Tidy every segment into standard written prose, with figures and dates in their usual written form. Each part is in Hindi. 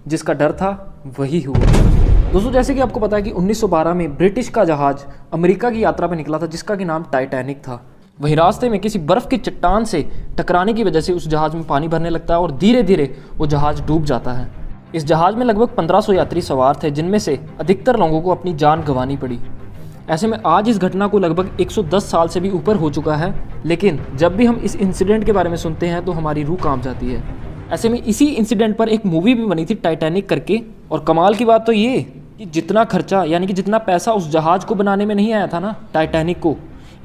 जिसका डर था वही हुआ। दोस्तों जैसे कि आपको पता है कि 1912 में ब्रिटिश का जहाज अमेरिका की यात्रा पर निकला था जिसका कि नाम टाइटैनिक था। वहीं रास्ते में किसी बर्फ़ की चट्टान से टकराने की वजह से उस जहाज़ में पानी भरने लगता है और धीरे धीरे वो जहाज़ डूब जाता है। इस जहाज़ में लगभग 1500 यात्री सवार थे, जिनमें से अधिकतर लोगों को अपनी जान गंवानी पड़ी। ऐसे में आज इस घटना को लगभग 110 साल से भी ऊपर हो चुका है, लेकिन जब भी हम इस इंसिडेंट के बारे में सुनते हैं तो हमारी रूह कांप जाती है। ऐसे में इसी इंसिडेंट पर एक मूवी भी बनी थी टाइटैनिक करके, और कमाल की बात तो ये कि जितना खर्चा यानी कि जितना पैसा उस जहाज़ को बनाने में नहीं आया था ना टाइटैनिक को,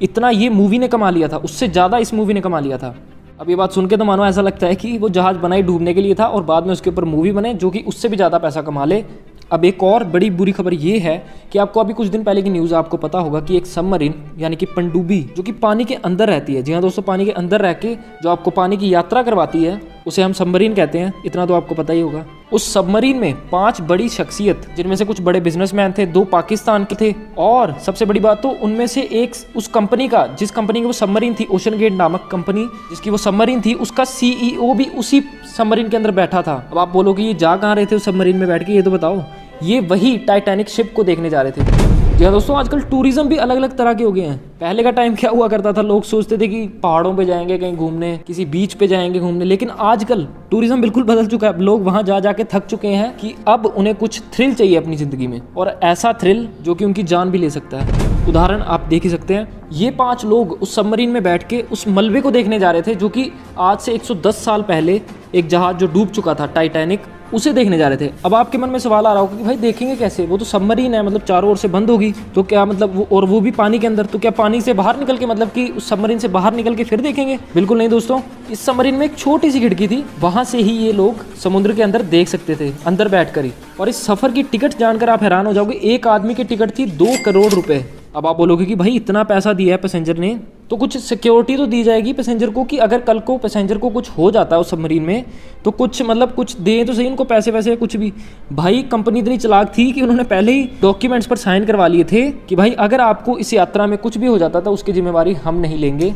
इतना ये मूवी ने कमा लिया था, उससे ज़्यादा इस मूवी ने कमा लिया था। अब ये बात सुन के तो मानो ऐसा लगता है कि वो जहाज़ बना ही डूबने के लिए था और बाद में उसके ऊपर मूवी बने जो कि उससे भी ज़्यादा पैसा कमा ले। अब एक और बड़ी बुरी खबर ये है कि आपको अभी कुछ दिन पहले की न्यूज़ आपको पता होगा कि एक सबमरीन यानी कि पनडुब्बी जो कि पानी के अंदर रहती है, जी हाँ दोस्तों, पानी के अंदर रह के जो आपको पानी की यात्रा करवाती है उसे हम सबमरीन कहते हैं, इतना तो आपको पता ही होगा। उस सबमरीन में 5 बड़ी शख्सियत, जिनमें से कुछ बड़े बिजनेसमैन थे, 2 पाकिस्तान के थे, और सबसे बड़ी बात तो उनमें से एक उस कंपनी का, जिस कंपनी की वो सबमरीन थी, ओशन गेट नामक कंपनी जिसकी वो सबमरीन थी, उसका CEO भी उसी सबमरीन के अंदर बैठा था। अब आप बोलोगे ये जा कहाँ रहे थे उस सबमरीन में बैठ के, ये तो बताओ। ये वही टाइटैनिक शिप को देखने जा रहे थे। जी हाँ दोस्तों, आजकल टूरिज्म भी अलग अलग तरह के हो गए हैं। पहले का टाइम क्या हुआ करता था, लोग सोचते थे कि पहाड़ों पे जाएंगे कहीं घूमने, किसी बीच पे जाएंगे घूमने, लेकिन आजकल टूरिज्म बिल्कुल बदल चुका है। लोग वहाँ जा जाके थक चुके हैं कि अब उन्हें कुछ थ्रिल चाहिए अपनी ज़िंदगी में, और ऐसा थ्रिल जो कि उनकी जान भी ले सकता है। उदाहरण आप देख ही सकते हैं, ये 5 लोग उस सबमरीन में बैठ के उस मलबे को देखने जा रहे थे जो कि आज से 110 साल पहले एक जहाज़ जो डूब चुका था टाइटैनिक, उसे देखने जा रहे थे। अब आपके मन में सवाल आ रहा होगा कि भाई देखेंगे कैसे, वो तो सबमरीन है, मतलब चारों ओर से बंद होगी, तो क्या मतलब वो भी पानी के अंदर, तो क्या पानी से बाहर निकल के, मतलब कि उस सबमरीन से बाहर निकल के फिर देखेंगे? बिल्कुल नहीं दोस्तों, इस सबमरीन में एक छोटी सी खिड़की थी, वहां से ही ये लोग समुद्र के अंदर देख सकते थे, अंदर बैठकर ही। और इस सफर की टिकट जानकर आप हैरान हो जाओगे, एक आदमी की टिकट थी 2 करोड़ रुपए। अब आप बोलोगे कि भाई इतना पैसा दिया है पैसेंजर ने, तो कुछ सिक्योरिटी तो दी जाएगी पैसेंजर को कि अगर कल को पैसेंजर को कुछ हो जाता है उस सबमरीन में तो कुछ मतलब कुछ दें तो सही उनको, पैसे वैसे कुछ भी। भाई कंपनी इतनी चालाक थी कि उन्होंने पहले ही डॉक्यूमेंट्स पर साइन करवा लिए थे कि भाई अगर आपको इस यात्रा में कुछ भी हो जाता था उसकी जिम्मेवारी हम नहीं लेंगे,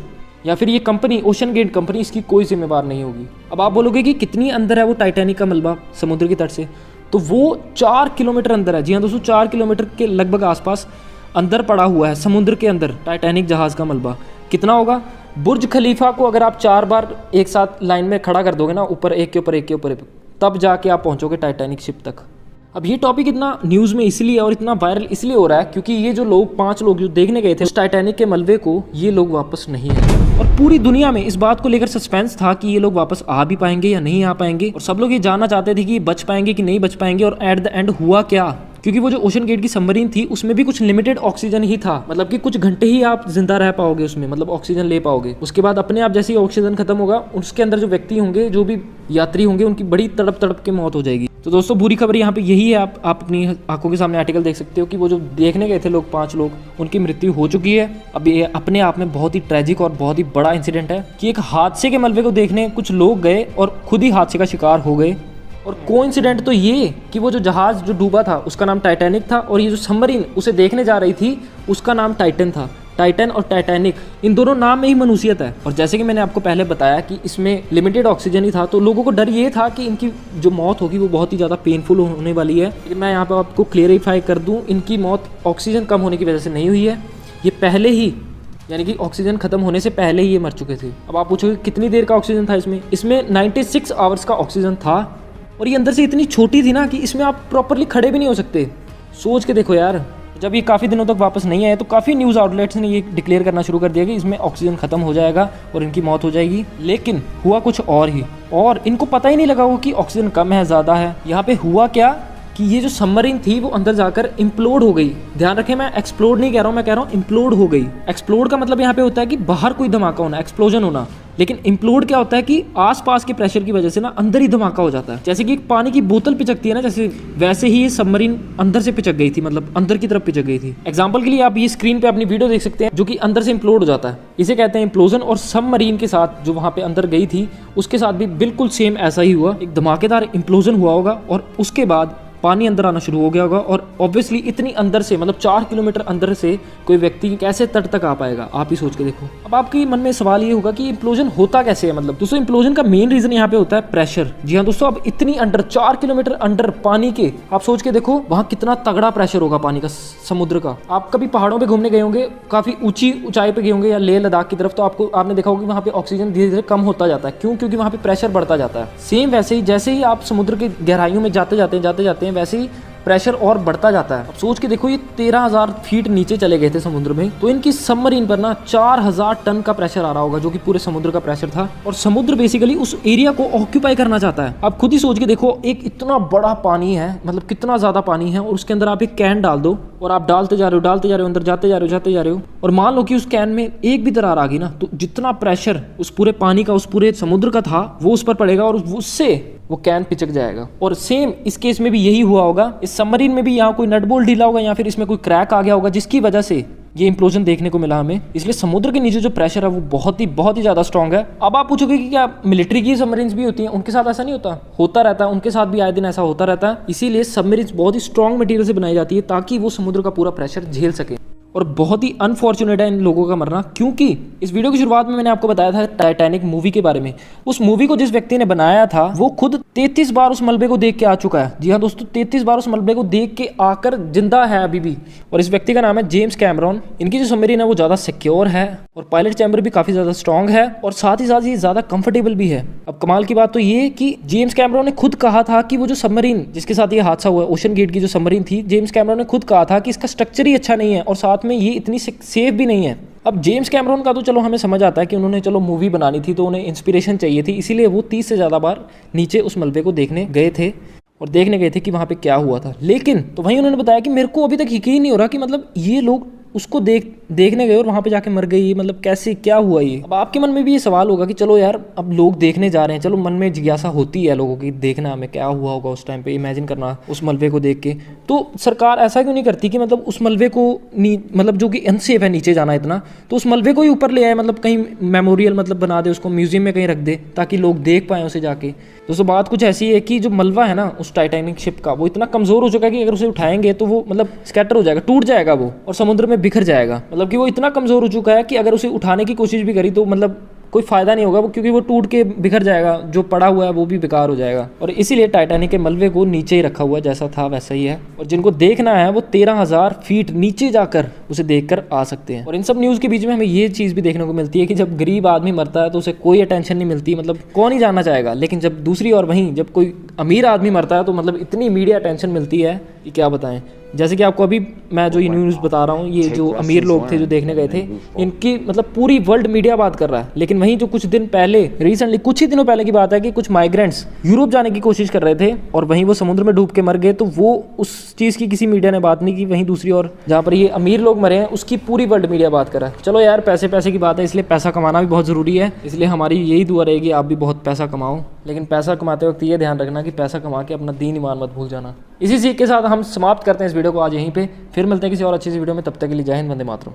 या फिर ये कंपनी ओशन गेट कंपनी इसकी कोई जिम्मेवार नहीं होगी। अब आप बोलोगे कि कितनी अंदर है वो टाइटैनिक का मलबा समुद्र की तट से, तो वो 4 किलोमीटर अंदर है। जी हाँ दोस्तों, 4 किलोमीटर के लगभग आसपास अंदर पड़ा हुआ है समुद्र के अंदर टाइटैनिक जहाज़ का मलबा। कितना होगा? बुर्ज खलीफा को अगर आप 4 बार एक साथ लाइन में खड़ा कर दोगे ना, ऊपर एक के ऊपर एक के ऊपर, तब जाके आप पहुंचोगे टाइटैनिक शिप तक। अब ये टॉपिक इतना न्यूज़ में इसलिए और इतना वायरल इसलिए हो रहा है क्योंकि ये जो लोग 5 लोग जो देखने गए थे उस टाइटैनिक के मलबे को, ये लोग वापस नहीं आए, और पूरी दुनिया में इस बात को लेकर सस्पेंस था कि ये लोग वापस आ भी पाएंगे या नहीं आ पाएंगे, और सब लोग ये जानना चाहते थे कि बच पाएंगे कि नहीं बच पाएंगे। और एट द एंड हुआ क्या, क्योंकि वो जो ओशन गेट की सबमरीन थी उसमें भी कुछ लिमिटेड ऑक्सीजन ही था, मतलब कि कुछ घंटे ही आप जिंदा रह पाओगे उसमें, मतलब ऑक्सीजन ले पाओगे। उसके बाद अपने आप जैसे ही ऑक्सीजन खत्म होगा, उसके अंदर जो व्यक्ति होंगे, जो भी यात्री होंगे, उनकी बड़ी तड़प तड़प के मौत हो जाएगी। तो दोस्तों बुरी खबर यहाँ पे यही है, आप अपनी आंखों के सामने आर्टिकल देख सकते हो कि वो जो देखने गए थे लोग 5 लोग, उनकी मृत्यु हो चुकी है। अब ये अपने आप में बहुत ही ट्रेजिक और बहुत ही बड़ा इंसिडेंट है कि एक हादसे के मलबे को देखने कुछ लोग गए और खुद ही हादसे का शिकार हो गए। और कोइंसिडेंट तो ये कि वो जो जहाज़ जो डूबा था उसका नाम टाइटैनिक था, और ये जो सबमरीन उसे देखने जा रही थी उसका नाम टाइटन था। टाइटन और टाइटैनिक, इन दोनों नाम में ही मनुष्यत है। और जैसे कि मैंने आपको पहले बताया कि इसमें लिमिटेड ऑक्सीजन ही था, तो लोगों को डर ये था कि इनकी जो मौत होगी वो बहुत ही ज़्यादा पेनफुल होने वाली है। लेकिन मैं यहाँ पर आपको क्लियरिफाई कर दूँ, इनकी मौत ऑक्सीजन कम होने की वजह से नहीं हुई है, ये पहले ही यानी कि ऑक्सीजन खत्म होने से पहले ही ये मर चुके थे। अब आप पूछोगे कितनी देर का ऑक्सीजन था इसमें 96 आवर्स का ऑक्सीजन था, और ये अंदर से इतनी छोटी थी ना कि इसमें आप प्रॉपरली खड़े भी नहीं हो सकते। सोच के देखो यार, जब ये काफ़ी दिनों तक वापस नहीं आए तो काफ़ी न्यूज़ आउटलेट्स ने ये डिक्लेयर करना शुरू कर दिया कि इसमें ऑक्सीजन खत्म हो जाएगा और इनकी मौत हो जाएगी। लेकिन हुआ कुछ और ही, और इनको पता ही नहीं लगा वो कि ऑक्सीजन कम है ज़्यादा है। यहाँ पे हुआ क्या कि ये जो सबमरीन थी वो अंदर जाकर इम्प्लोड हो गई। ध्यान रखें, मैं एक्सप्लोड नहीं कह रहा हूँ, मैं कह रहा हूँ इम्प्लोड हो गई। एक्सप्लोड का मतलब यहाँ पे होता है कि बाहर कोई धमाका होना, एक्सप्लोजन होना। लेकिन इम्प्लोड क्या होता है कि आसपास के प्रेशर की वजह से ना अंदर ही धमाका हो जाता है। जैसे कि एक पानी की बोतल पिचकती है ना, जैसे वैसे ही ये सबमरीन अंदर से पिचक गई थी, मतलब अंदर की तरफ पिचक गई थी। एग्जांपल के लिए आप ये स्क्रीन पे अपनी वीडियो देख सकते हैं जो कि अंदर से इम्प्लोड हो जाता है, इसे कहते हैं इम्प्लोजन। और सबमरीन के साथ जो वहाँ पे अंदर गई थी उसके साथ भी बिल्कुल सेम ऐसा ही हुआ, एक धमाकेदार इम्प्लोजन हुआ होगा, और उसके बाद पानी अंदर आना शुरू हो गया होगा। और ऑब्वियसली इतनी अंदर से, मतलब 4 किलोमीटर अंदर से कोई व्यक्ति कैसे तट तक आ पाएगा, आप ही सोच के देखो। अब आपके मन में सवाल ये होगा कि इम्प्लोजन होता कैसे है। मतलब दोस्तों इम्प्लोजन का मेन रीजन यहाँ पे होता है प्रेशर। जी हाँ दोस्तों, अब इतनी अंडर 4 किलोमीटर अंडर पानी के, आप सोच के देखो वहां कितना तगड़ा प्रेशर होगा पानी का, समुद्र का। आप कभी पहाड़ों पे घूमने गए होंगे, काफी ऊंची ऊंचाई पे गए होंगे या लेह लद्दाख की तरफ, तो आपने देखा होगा कि वहां पे ऑक्सीजन धीरे धीरे कम होता जाता है। क्यों? क्योंकि वहां पे प्रेशर बढ़ता जाता है। सेम वैसे ही जैसे ही आप समुद्र की गहराइयों में जाते जाते हैं वैसे ही प्रेशर और बढ़ता जाता है। अब सोच के देखो, ये 13,000 फीट नीचे चले गए थे समुद्र में, तो इनकी सबमरीन पर ना 4,000 टन का प्रेशर आ रहा होगा, जो कि पूरे समुद्र का प्रेशर था। और समुद्र बेसिकली उस एरिया को ऑक्यूपाई करना चाहता है। आप खुद ही सोच के देखो, एक इतना बड़ा पानी है, मतलब कितना ज्यादा पानी है, और उसके अंदर आप एक कैन डाल दो और आप डालते जा रहे हो, अंदर जाते जा रहे हो, और मान लो कि उस कैन में एक भी दरार आ गई ना, तो जितना प्रेशर उस पूरे पानी का, उस पूरे समुद्र का था, वो उस पर पड़ेगा और उससे वो कैन पिचक जाएगा। और सेम इस केस में भी यही हुआ होगा। इस सबमरीन में भी यहाँ कोई नट बोल्ट ढीला होगा या फिर इसमें कोई क्रैक आ गया होगा, जिसकी वजह से ये इंप्लोजन देखने को मिला हमें। इसलिए समुद्र के नीचे जो प्रेशर है वो बहुत ही ज्यादा स्ट्रांग है। अब आप पूछोगे कि क्या मिलिट्री की सबमरीन्स भी होती हैं? उनके साथ ऐसा नहीं होता, होता रहता है, उनके साथ भी आए दिन ऐसा होता रहता है। इसीलिए सबमरीन्स बहुत ही स्ट्रांग मटेरियल से बनाई जाती है ताकि वो समुद्र का पूरा प्रेशर झेल सके। और बहुत ही अनफॉर्चुनेट है इन लोगों का मरना, क्योंकि इस वीडियो की शुरुआत में मैंने आपको बताया था टाइटैनिक मूवी के बारे में। उस मूवी को जिस व्यक्ति ने बनाया था वो खुद 33 बार उस मलबे को देख के आ चुका है। जी हाँ दोस्तों, 33 बार उस मलबे को देख के आकर जिंदा है अभी भी। और इस व्यक्ति का नाम है जेम्स कैमरॉन। इनकी जो सबमरीन है वो ज़्यादा सिक्योर है और पायलट चैम्बर भी काफ़ी ज़्यादा स्ट्रॉन्ग है और साथ ही साथ ये ज़्यादा कंफर्टेबल भी है। अब कमाल की बात तो ये कि जेम्स कैमरॉन ने खुद कहा था कि वो जो सबमरीन जिसके साथ ये हादसा हुआ, ओशन गेट की जो सबमरीन थी, जेम्स कैमरॉन ने खुद कहा था कि इसका स्ट्रक्चर ही अच्छा नहीं है और साथ में ये इतनी सेफ भी नहीं है। अब जेम्स कैमरॉन का तो चलो हमें समझ आता है कि उन्होंने चलो मूवी बनानी थी तो उन्हें इंस्पिरेशन चाहिए थी, इसीलिए वो 30 से ज़्यादा बार नीचे उस मलबे को देखने गए थे और देखने गए थे कि वहाँ पे क्या हुआ था। लेकिन तो वहीं उन्होंने बताया कि मेरे को अभी तक यकीन नहीं हो रहा कि मतलब ये लोग उसको देखने गए और वहाँ पे जाके मर गई, मतलब कैसे, क्या हुआ ये। अब आपके मन में भी ये सवाल होगा कि चलो यार अब लोग देखने जा रहे हैं, चलो मन में जिज्ञासा होती है लोगों की, देखना हमें क्या हुआ होगा उस टाइम पे, इमेजिन करना उस मलबे को देख के। तो सरकार ऐसा क्यों नहीं करती कि मतलब उस मलबे को मतलब जो कि अनसेफ है नीचे जाना इतना, तो उस मलबे को ही ऊपर ले आए, मतलब कहीं मेमोरियल मतलब बना दे, उसको म्यूजियम में कहीं रख दे ताकि लोग देख पाएँ उसे जाके। दोस्तों बात कुछ ऐसी है कि जो मलबा है ना उस टाइटैनिक शिप का, वो इतना कमज़ोर हो चुका है कि अगर उसे उठाएंगे तो वो मतलब स्कैटर हो जाएगा, टूट जाएगा वो और समुद्र में बिखर जाएगा। मतलब कि वो इतना कमज़ोर हो चुका है कि अगर उसे उठाने की कोशिश भी करी तो मतलब कोई फ़ायदा नहीं होगा वो, क्योंकि वो टूट के बिखर जाएगा, जो पड़ा हुआ है वो भी बेकार हो जाएगा। और इसीलिए टाइटैनिक के मलबे को नीचे ही रखा हुआ, जैसा था वैसा ही है। और जिनको देखना है वो 13,000 फीट नीचे जाकर उसे देखकर आ सकते हैं। और इन सब न्यूज़ के बीच में हमें ये चीज़ भी देखने को मिलती है कि जब गरीब आदमी मरता है तो उसे कोई अटेंशन नहीं मिलती, मतलब कौन ही जानना चाहेगा। लेकिन जब दूसरी और वहीं जब कोई अमीर आदमी मरता है तो मतलब इतनी मीडिया अटेंशन मिलती है कि क्या बताएं। जैसे कि आपको अभी मैं जो ये न्यूज़ बता रहा हूँ, ये जो अमीर लोग थे जो देखने गए थे, इनकी मतलब पूरी वर्ल्ड मीडिया बात कर रहा है। लेकिन वहीं जो कुछ दिन पहले, रिसेंटली कुछ ही दिनों पहले की बात है कि कुछ माइग्रेंट्स यूरोप जाने की कोशिश कर रहे थे और वहीं वो समुद्र में डूब के मर गए, तो वो उस चीज़ की किसी मीडिया ने बात नहीं की। वहीं दूसरी और जहाँ पर ये अमीर लोग मरे हैं उसकी पूरी वर्ल्ड मीडिया बात कर रहा है। चलो यार, पैसे की बात है, इसलिए पैसा कमाना भी बहुत ज़रूरी है। इसलिए हमारी यही दुआ रहेगी आप भी बहुत पैसा कमाओ, लेकिन पैसा कमाते वक्त ये ध्यान रखना कि पैसा कमा के अपना दीन ईमान मत भूल जाना। इसी सीख के साथ हम समाप्त करते हैं इस वीडियो को आज यहीं पे। फिर मिलते हैं किसी और अच्छी सी वीडियो में, तब तक के लिए जय हिंद, वंदे मातरम।